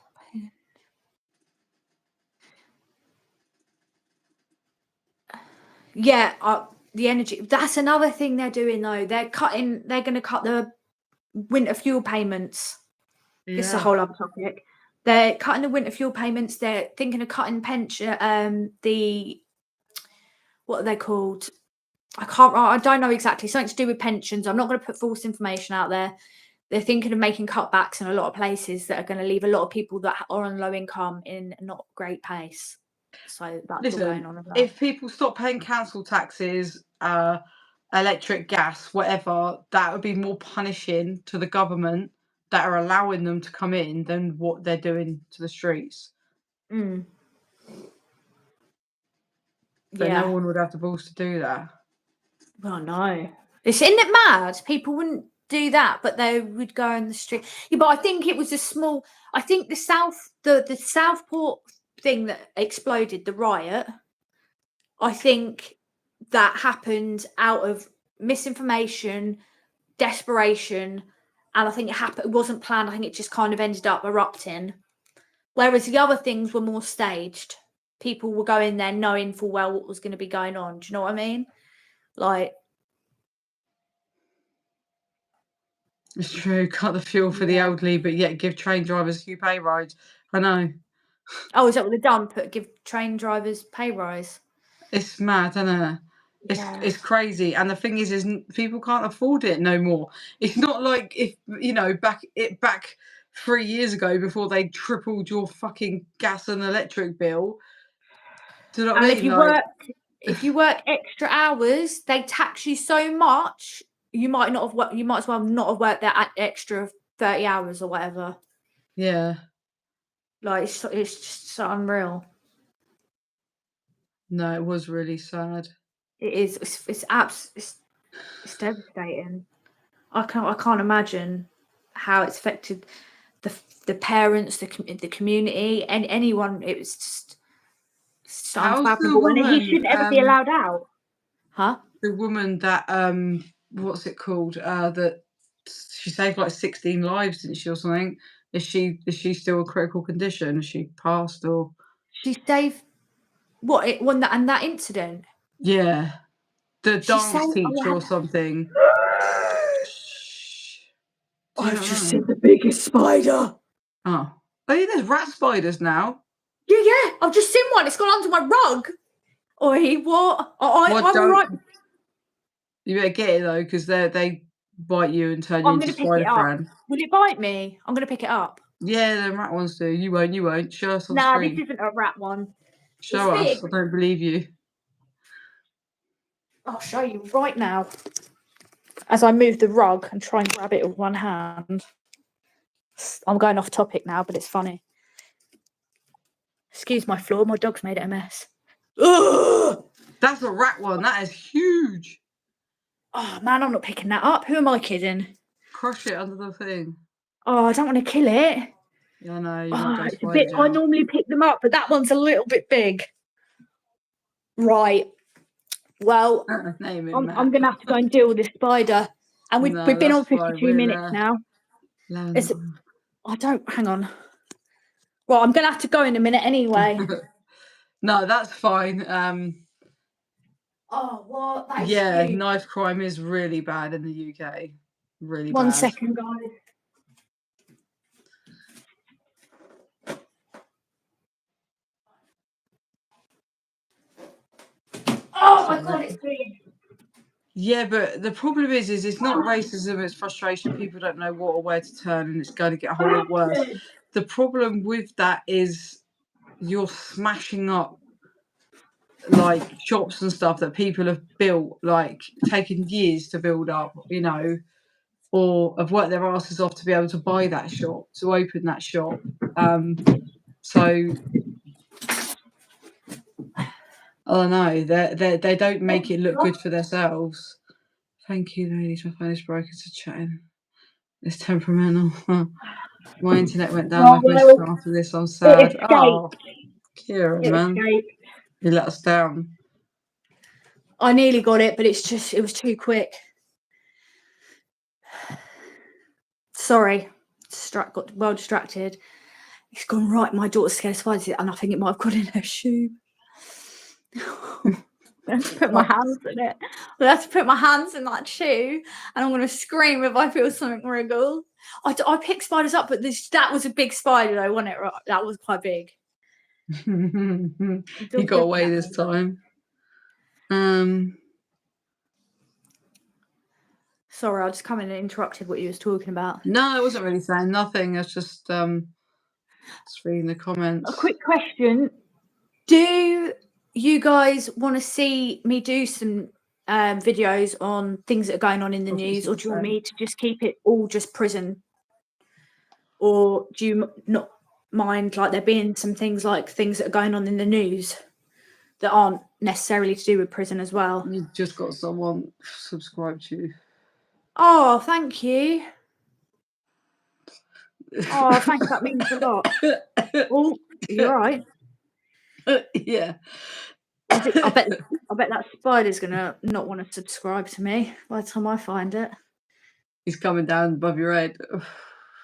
Yeah, the energy. That's another thing they're doing, though. They're going to cut the winter fuel payments. This is a Yeah. whole other topic. They're cutting the winter fuel payments. They're thinking of cutting pension. What are they called? I don't know exactly. Something to do with pensions. I'm not going to put false information out there. they're thinking of making cutbacks in a lot of places that are going to leave a lot of people that are on low income in not great place. So that's all going on. If people stop paying council taxes, electric, gas, whatever, that would be more punishing to the government that are allowing them to come in than what they're doing to the streets. Mm. But Yeah. no one would have the balls to do that. Well, no. Isn't it mad? People wouldn't do that, but they would go in the street. Yeah, but I think it was a small. I think the Southport thing that exploded, the riot. I think that happened out of misinformation, desperation, and I think it happened. It wasn't planned. I think it just kind of ended up erupting. Whereas the other things were more staged. People were going there knowing full well what was going to be going on. Do you know what I mean? Like. It's true. Cut the fuel for the elderly, but yet give train drivers a few pay rise. I know. Oh, is that what they've done? Give train drivers pay rise? It's mad, isn't it? It's crazy. And the thing is people can't afford it no more. It's not like if back 3 years ago before they tripled your fucking gas and electric bill. Do you know what I mean? If you work extra hours, they tax you so much. You might not have worked. You might as well not have worked that extra 30 hours or whatever. Yeah. Like it's just so unreal. No, it was really sad. It is. It's devastating. I can't imagine how it's affected the parents, the community, and anyone. It was just unfathomable, and he shouldn't ever be allowed out. Huh? The woman that what's it called? That she saved like 16 lives, didn't she, or something? Is she still a critical condition? Has she passed or? She saved what it won that and that incident. Yeah, the dance teacher or something. I've just seen the biggest spider. Oh, yeah, there's rat spiders now. Yeah, I've just seen one. It's gone under my rug. Oi, what? I'm right. You better get it though, because they bite you and turn you into spider friend. Will it bite me? I'm gonna pick it up. Yeah, the rat ones do. You won't. Show us on screen. This isn't a rat one. Show us. Big. I don't believe you. I'll show you right now. As I move the rug and try and grab it with one hand. I'm going off topic now, but it's funny. Excuse my floor. My dog's made it a mess. Ugh! That's a rat one. That is huge. Oh man, I'm not picking that up. Who am I kidding? Crush it under the thing. Oh, I don't want to kill it. Yeah, no, you might go it's a bit. I normally pick them up, but that one's a little bit big. Right. Well, I'm going to have to go and deal with this spider. And we've been on 52 minutes now. Hang on. Well, I'm going to have to go in a minute anyway. No, that's fine. Oh, what? Yeah, knife crime is really bad in the UK. Really bad. 1 second, guys. Oh my God, it's green. Yeah, but the problem is it's not racism, it's frustration. People don't know what or where to turn, and it's going to get a whole lot worse. The problem with that is you're smashing up like shops and stuff that people have built, like taken years to build up, or have worked their asses off to be able to buy that shop, to open that shop. So I don't know. They don't make it look good for themselves. Thank you, ladies. My phone is broken to chatting. It's temperamental. My internet went down like this after this. I'm sad. Oh, Kira, man. You let us down. I nearly got it, but it was too quick. Sorry. Got well distracted. It's gone right. My daughter's scared of spiders, and I think it might have got in her shoe. I have to put my hands in it. I have to put my hands in that shoe, and I'm going to scream if I feel something wriggle. I pick spiders up, but that was a big spider, though, wasn't it? That was quite big. You got away this time. Sorry, I just come in and interrupted what you was talking about. No, I wasn't really saying nothing. I was just reading the A comments. quick question. Do you guys want to see me do some videos on things that are going on in the news, or do you want me to just keep it all just prison? Or do you not mind like there being some things like things that are going on in the news that aren't necessarily to do with prison as well? You've just got someone subscribed to you. Oh, thank you. Oh, thanks. That means a lot. Oh, you're right. Yeah. I bet that spider's gonna not want to subscribe to me by the time I find it. He's coming down above your head.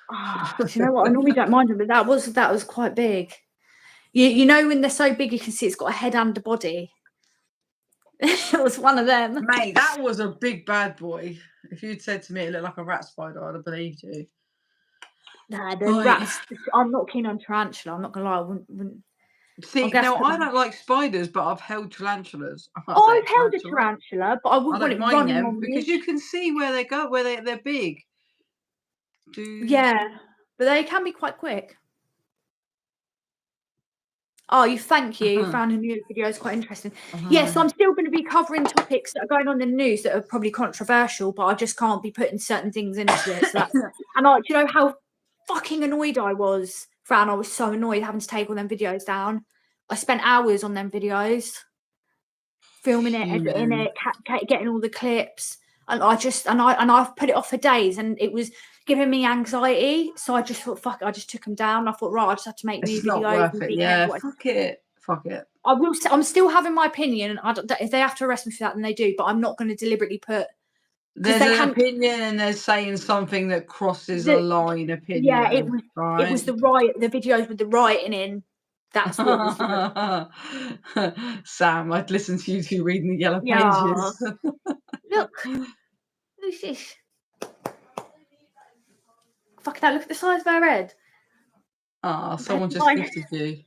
Oh, do you know what? I normally don't mind them, but that was quite big. You know when they're so big you can see it's got a head and a body. It was one of them. Mate, that was a big bad boy. If you'd said to me it looked like a rat spider, I'd have believed you. Nah, the Right. rats. I'm not keen on tarantula. I'm not gonna lie. I wouldn't. See, now I don't like spiders, but I've held tarantulas. I can't say I've held a tarantula. tarantula, but I I wouldn't want don't it mind running them on because me. you can see where they go, where they're big. Yeah, but they can be quite quick. Oh, thank you. Found a new video is quite interesting. Yes, I'm still going to be covering topics that are going on in the news that are probably controversial, but I just can't be putting certain things into it. So that's, and do you know how fucking annoyed I was, Fran? I was so annoyed having to take all them videos down. I spent hours on them videos, filming it, editing it, getting all the clips, and I've put it off for days, and it was giving me anxiety. So I just thought, fuck it, I just took them down. I thought, right, I just have to make new It's not videos. worth it. Yeah, fuck it. Fuck it. I will. I'm still having my opinion. If they have to arrest me for that, then they do. But I'm not going to deliberately put. There's an opinion, and there's saying something that crosses a line. Opinion. Yeah, it right? was the riot. The videos with the rioting in. That's what was. Sam, I'd listen to you two reading the yellow Yeah. pages. Look, who's this? Fuck that! Look at the size of her head. Ah, someone just gifted you.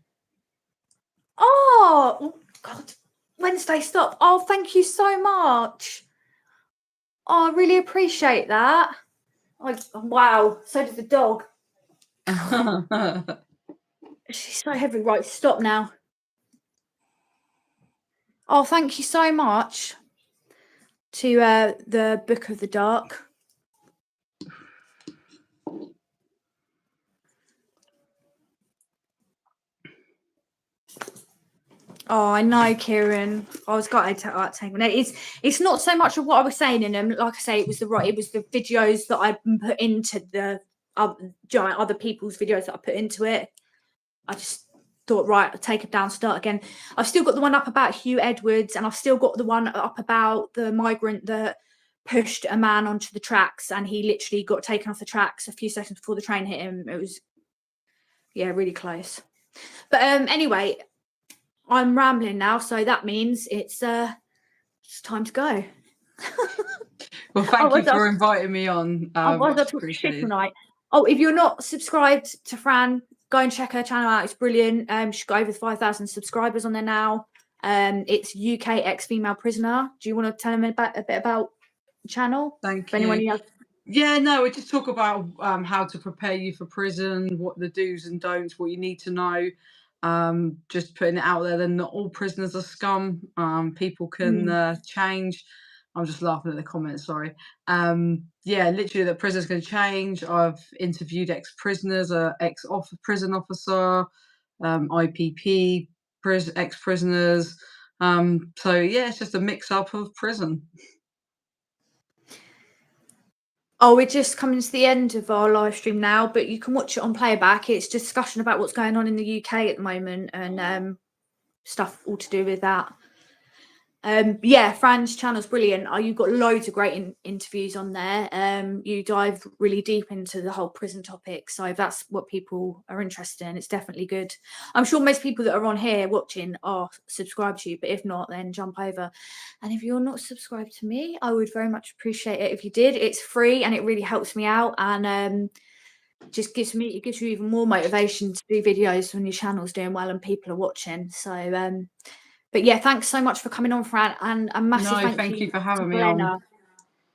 Oh God! Wednesday, stop! Oh, thank you so much. Oh, I really appreciate that. Wow. So did the dog. She's so heavy. Right, stop now. Oh, thank you so much to the Book of the Dark. Oh, I know, Kieran. I was gutted to take it. It's not so much of what I was saying in them. Like I say, it was the videos that I put into the other people's videos that I put into it. I just thought, right, I'll take it down, start again. I've still got the one up about Hugh Edwards, and I've still got the one up about the migrant that pushed a man onto the tracks, and he literally got taken off the tracks a few seconds before the train hit him. It was, yeah, really close. But anyway, I'm rambling now, so that means it's time to go. Well, thank you for inviting me on. Otherwise, I'll talk shit tonight. Oh, if you're not subscribed to Fran, go and check her channel out. It's brilliant. She's got over 5,000 subscribers on there now. It's UK ex-female prisoner. Do you want to tell them a bit about the channel? Thank you. Yeah, no, we just talk about how to prepare you for prison, what the do's and don'ts, what you need to know. Just putting it out there that not all prisoners are scum. People can change. I'm just laughing at the comments, sorry. Yeah, literally that prisoners can change. I've interviewed ex-prisoners, ex-prison officer, IPP, ex-prisoners. So yeah, it's just a mix-up of prison. Oh, we're just coming to the end of our live stream now, but you can watch it on playback. It's discussion about what's going on in the UK at the moment and stuff all to do with that. Yeah, Fran's channel's brilliant. You've got loads of great interviews on there. You dive really deep into the whole prison topic. So if that's what people are interested in, it's definitely good. I'm sure most people that are on here watching are subscribed to you, but if not, then jump over. And if you're not subscribed to me, I would very much appreciate it if you did. It's free and it really helps me out, and just gives you even more motivation to do videos when your channel's doing well and people are watching. So but yeah, thanks so much for coming on, Fran, and a massive thank you for having to me on.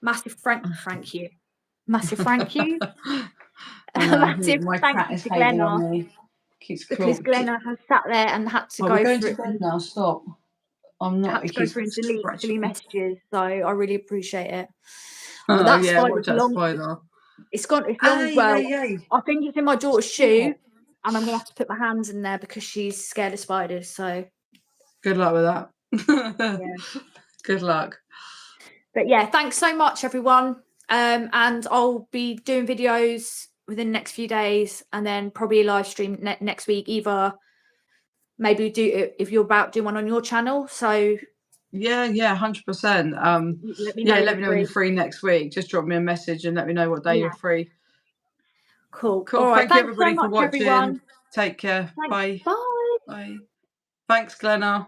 Massive thank you. Massive thank you. I A know, massive my thank cat you is to hating on Glenna, me. Keeps because Glenna has sat there and had to Oh, we're go going through to it bed and now. Stop. I'm not. had It to go keeps through and delete silly scratching me. messages. So I really appreciate it. Oh, Oh that yeah, spider's watch that long. spider. It's gone. It's long. Hey, Well, hey, hey. I think it's in my daughter's shoe, Stop. and I'm gonna have to put my hands in there because she's scared of spiders. So Good luck with that. yeah. Good luck. But yeah, thanks so much, everyone. And I'll be doing videos within the next few days, and then probably a live stream next week. Either maybe do it if you're about to do one on your channel. So Yeah, 100%. let me know Yeah, when let you're me know when you're free. free next week. Just drop me a message and let me know what day Yeah, you're free. cool. Cool. All right, Thank you, thanks so everybody, for much, watching. everyone. Take care. Thanks. Bye. Bye. Bye. Thanks, Glenna.